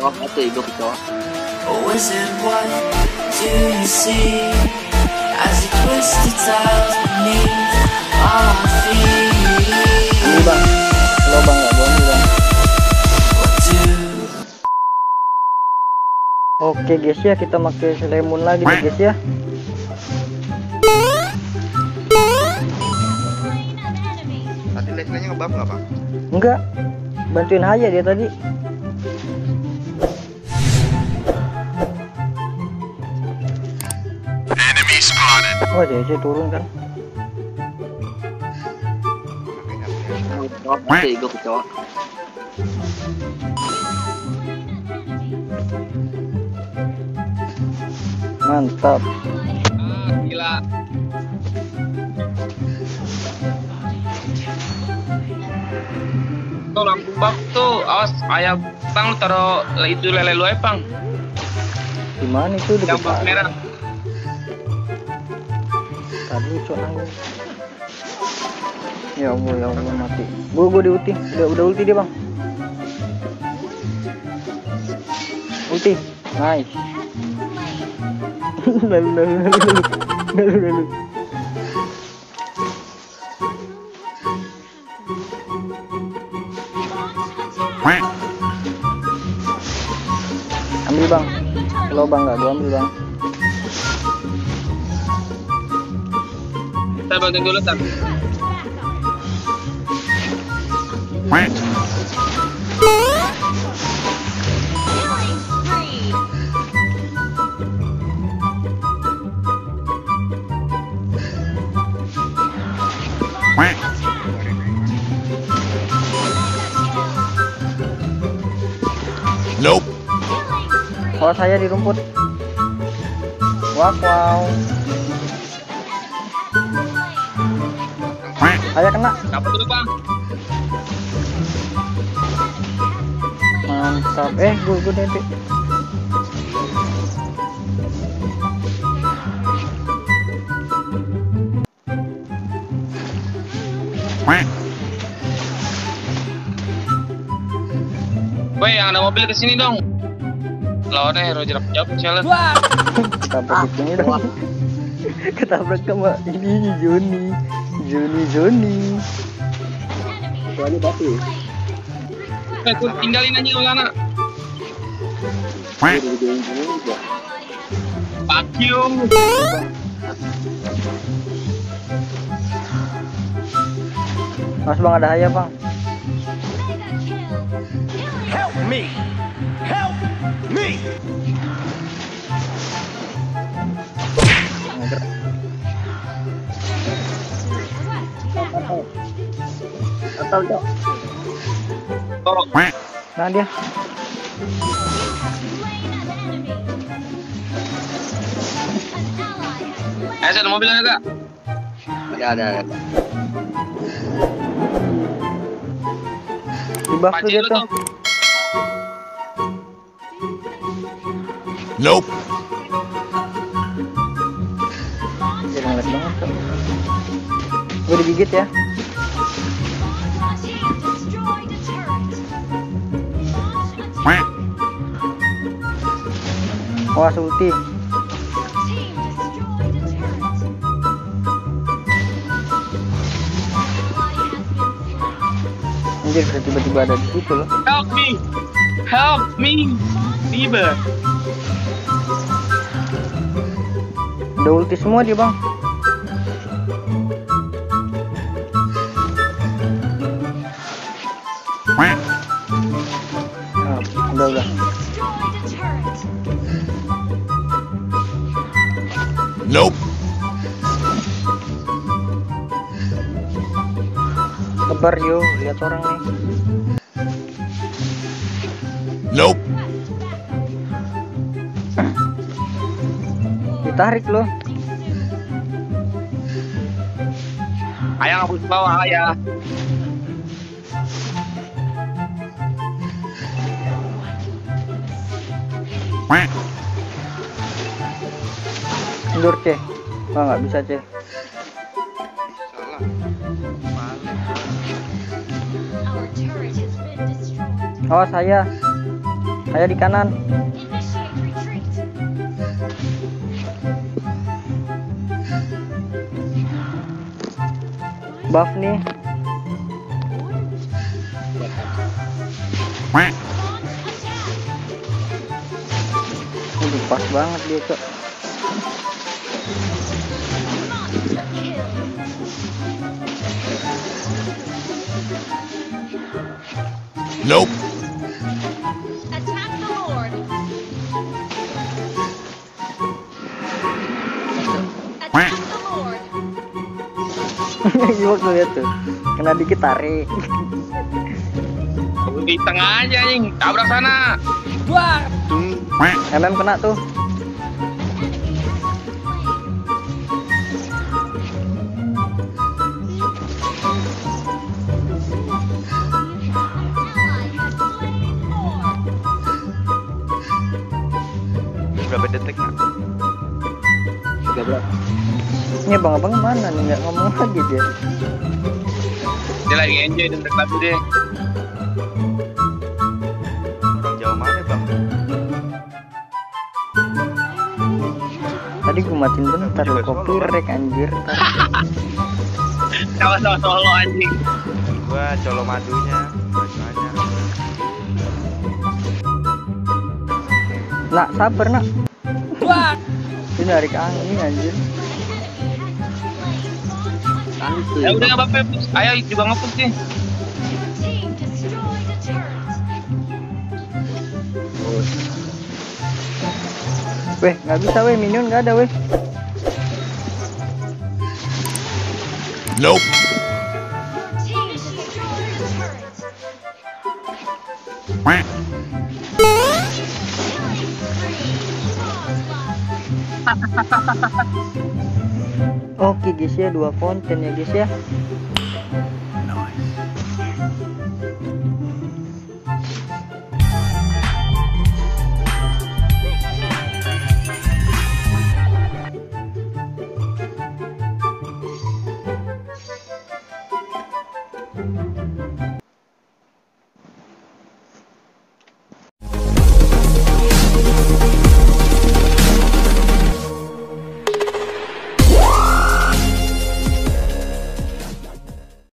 Satu ego kecewa. Or is it what do you see as you twist the tiles beneath our feet? Ini bang, lo bang nggak bohong bang. What do Oke guys ya, kita pakai lemon lagi nih guys ya. Tadi Leslie-nya ngebab nggak bang? Enggak, bantuin Haya dia tadi. Oh dia turun kan. Ego kecewa. Mantap. Gila. Tuh lampu bak tuh, awas ayam pang taruh itu lele lu pang. Gimana itu di Yang bak merah. Tadi nanggung. Ya Allah mati. Gua di ulti. Udah ulti dia bang. Ulti. Nice. lalu. Ambil bang. Kalau bang nggak gua ambil bang. Kita bantuin dulu tak. Nope. Kalau saya di rumput. Wow. Saya kena. Dapat dulu bang. Mantap. Gue nanti. Woi, yang ada mobil kesini dong. Lawannya hero jerak jawab challenge. Ketabrak di sini dong. Ketabrak sama ini Joni. Soalnya batu. Aku tinggalin aja ulana. Fuck you. Mas bang ada Haya bang. Help me. Oh, Nah dia. ada mobil ada. Ada. Di buff tuh dia tuh. Nope. Dia ngelag banget tuh. Gue digigit ya. Wah ulti. Anjir bisa tiba-tiba ada di situ loh. Help me. Tiba. Udah ulti semua dia bang. Nah, udah. Nope. Kebar yo, lihat orang nih. Nope. Ditarik loh. Ayah ngapus bawah ayah. Mundur C. Oh nggak bisa C. Salah. Oh saya. Ayo di kanan. Buff nih. Pas banget dia, Cok. Nope. Attack the Lord. Attack the Lord. Gimana tuh lihat tuh. Kena dikit tarik. Di tengah aja anjing, tabrak sana. MM kena tuh. Berapa detik nak? 13. Ini abang-abang mana nih, nggak ngomong lagi dia. Dia lagi enjoy dan lagu deh. Orang jauh mana bang? Tadi gue matiin bentar lo copyright anjir. Sama-sama solo anjing. Gua colo madunya. Bacanya. Nak sabar nak. Ini narik angin anjir. Ya udah nggak apa-apa, Pus. Ayo juga ngepus sih. Team destroyed a turret. Weh nggak bisa weh, minion nggak ada weh. Nope. Team destroyed a turret. Oke guys ya, 2 konten ya guys ya.